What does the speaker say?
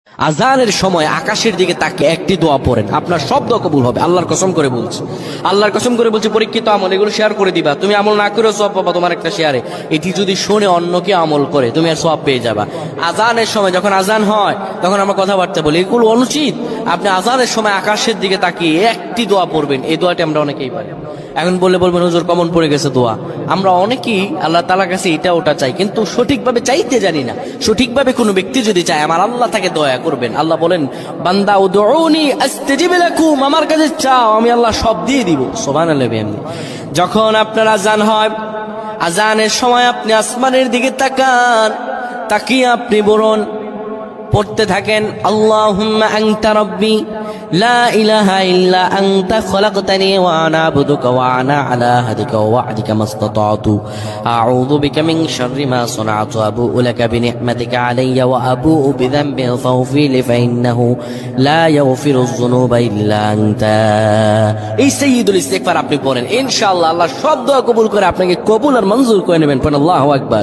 আজানের সময় আকাশের দিকে তাকে একটি দোয়া পড়েন, আপনার সব দোয়া কবুল হবে। আল্লাহর কসম করে বলছি, আল্লাহর কসম করে বলছি, পরীক্ষিত আমল এগুলো শেয়ার করে দিবা। তুমি আমল না করেও সওয়াব পাবা তোমার একটা শেয়ারে। এটি যদি শুনে অন্য কেউ আমল করে তুমি আর সওয়াব পেয়ে যাবা। আজানের সময় যখন আজান হয় তখন আমরা কথাবার্তা বলি, এগুলো অনুচিত। আপনি আজানের সময় আকাশের দিকে তাকিয়ে একটি দোয়া পড়বেন। এই দোয়াটি আমরা অনেকেই পারি। এখন বলবেন হুজুর কমন পড়ে গেছে দোয়া। আমরা অনেকেই আল্লাহ তাআলার কাছে এটা ওটা চাই, কিন্তু সঠিকভাবে চাইতে জানি না। সঠিকভাবে কোনো ব্যক্তি যদি চায় আমার আল্লাহ তাকে দয়া করবেন। আল্লাহ বলেন, বান্দা উদউনি আস্তাজিব লাকুম, আমার কাছে চাও আমি আল্লাহ সব দিয়ে দিব। সুবহানাল্লাহ। এমনি যখন আপনার আজান হয়, আজানের সময় আপনি আসমানের দিকে তাকান, তাকিয়ে আপনি বলুন, পড়তে থাকেন, আল্লাহুম্মা আনতা রাব্বি লা ইলাহা ইল্লা আনতা খলাকতানি ওয়া আনা আবদুকা ওয়া আনা আলা আহদিকা ওয়া ওয়া'দিকা মাসতাতা'তু আউযু বিকা মিন শাররি মা সানা'তু আবু'ু লাকা বিনি'মাতিকা আলাইয়া ওয়া আবু'ু বিযানবি ফাগফির লি ফাইন্নাহু লা ইয়াগফিরুয যুনুবা ইল্লা আনতা। এই সাইয়্যিদুল ইস্তিগফার আপনি পড়েন, ইনশাআল্লাহ আল্লাহ সব দোয়া কবুল করে আপনাকে কবুল আর মঞ্জুর করে নেবেন। পড়েন আল্লাহু আকবার।